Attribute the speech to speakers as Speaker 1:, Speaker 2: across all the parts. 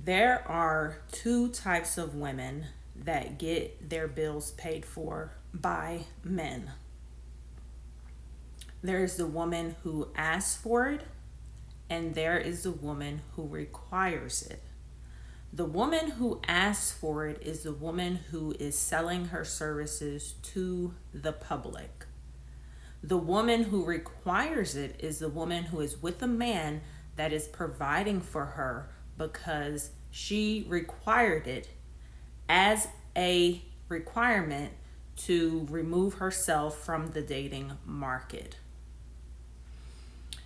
Speaker 1: There are two types of women that get their bills paid for by men. There is the woman who asks for it, and there is the woman who requires it. The woman who asks for it is the woman who is selling her services to the public. The woman who requires it is the woman who is with a man that is providing for her because she required it as a requirement to remove herself from the dating market.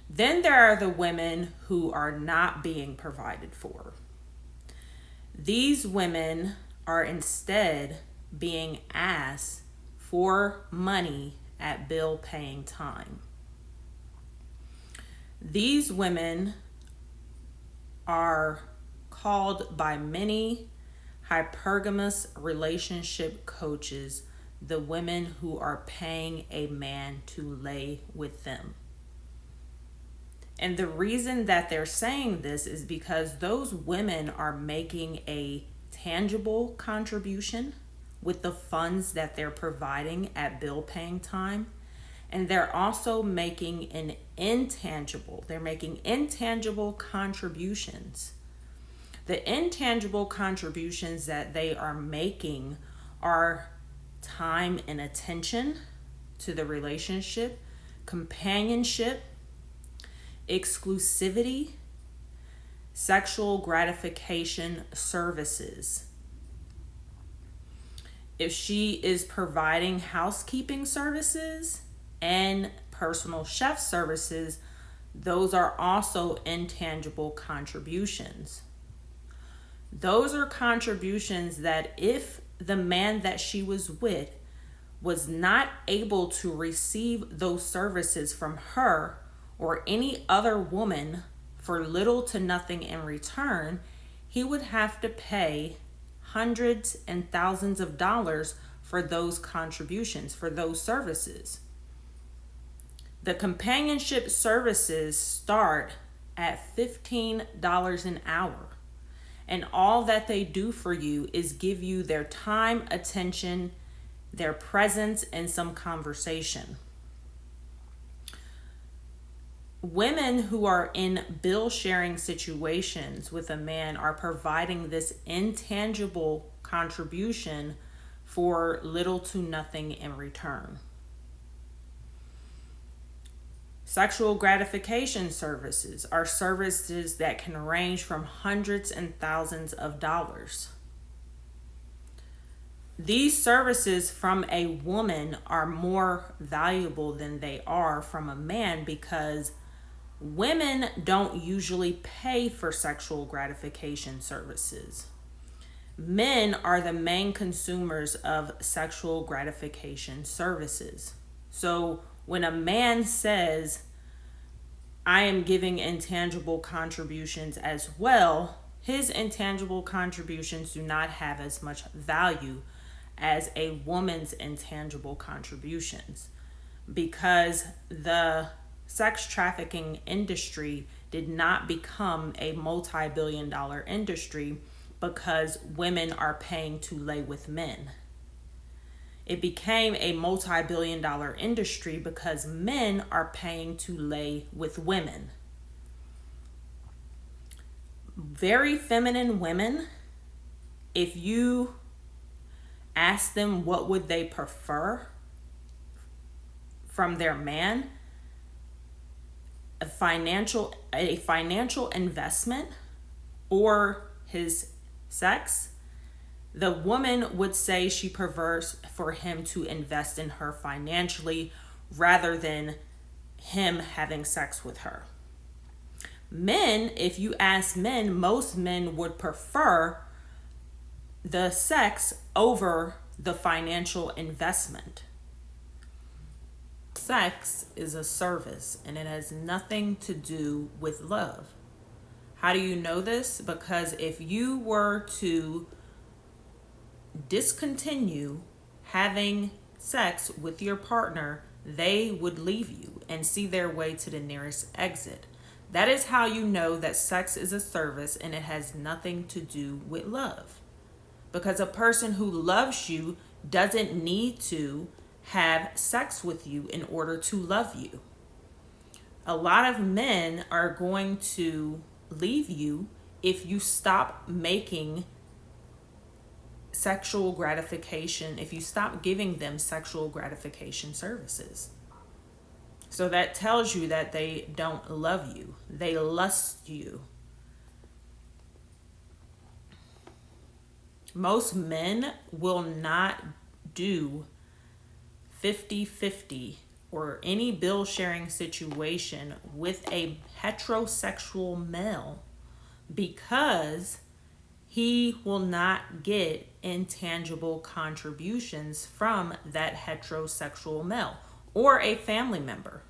Speaker 1: Then there are the women who are not being provided for. These women are instead being asked for money at bill paying time. These women are called by many hypergamous relationship coaches the women who are paying a man to lay with them. And the reason that they're saying this is because those women are making a tangible contribution with the funds that they're providing at bill paying time. And they're also making they're making intangible contributions. The intangible contributions that they are making are time and attention to the relationship, companionship, exclusivity, sexual gratification services. If she is providing housekeeping services and personal chef services, those are also intangible contributions. Those are contributions that if the man that she was with was not able to receive those services from her or any other woman for little to nothing in return, he would have to pay hundreds and thousands of dollars for those contributions, for those services. The companionship services start at $15 an hour. And all that they do for you is give you their time, attention, their presence, and some conversation. Women who are in bill sharing situations with a man are providing this intangible contribution for little to nothing in return. Sexual gratification services are services that can range from hundreds and thousands of dollars. These services from a woman are more valuable than they are from a man because women don't usually pay for sexual gratification services. Men are the main consumers of sexual gratification services. So when a man says, I am giving intangible contributions as well, his intangible contributions do not have as much value as a woman's intangible contributions because the sex trafficking industry did not become a multi-billion-dollar industry because women are paying to lay with men. It became a multi-billion-dollar industry because men are paying to lay with women. Very feminine women, if you ask them what would they prefer from their man, a financial investment or his sex, the woman would say she prefers for him to invest in her financially rather than him having sex with her. Men, if you ask men, most men would prefer the sex over the financial investment. Sex is a service and it has nothing to do with love. How do you know this? Because if you were to discontinue having sex with your partner, they would leave you and see their way to the nearest exit. That is how you know that sex is a service and it has nothing to do with love. Because a person who loves you doesn't need to have sex with you in order to love you. A lot of men are going to leave you if you stop making sexual gratification, if you stop giving them sexual gratification services. So that tells you that they don't love you. They lust you. Most men will not do 50-50 or any bill sharing situation with a heterosexual male because he will not get intangible contributions from that heterosexual male or a family member.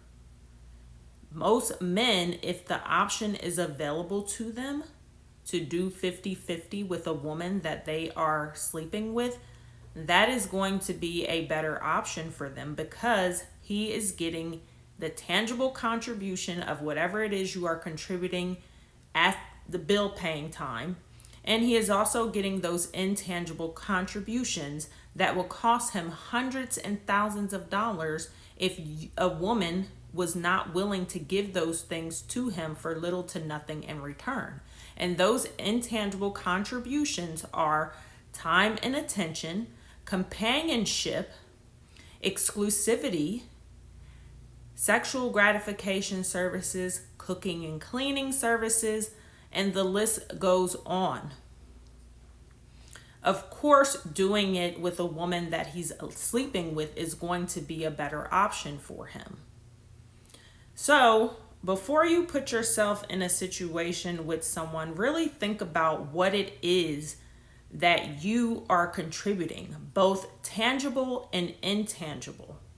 Speaker 1: Most men, if the option is available to them to do 50-50 with a woman that they are sleeping with, that is going to be a better option for them because he is getting the tangible contribution of whatever it is you are contributing at the bill paying time. And he is also getting those intangible contributions that will cost him hundreds and thousands of dollars if a woman was not willing to give those things to him for little to nothing in return. And those intangible contributions are time and attention, companionship, exclusivity, sexual gratification services, cooking and cleaning services, and the list goes on. Of course, doing it with a woman that he's sleeping with is going to be a better option for him. So, before you put yourself in a situation with someone, really think about what it is that you are contributing, both tangible and intangible.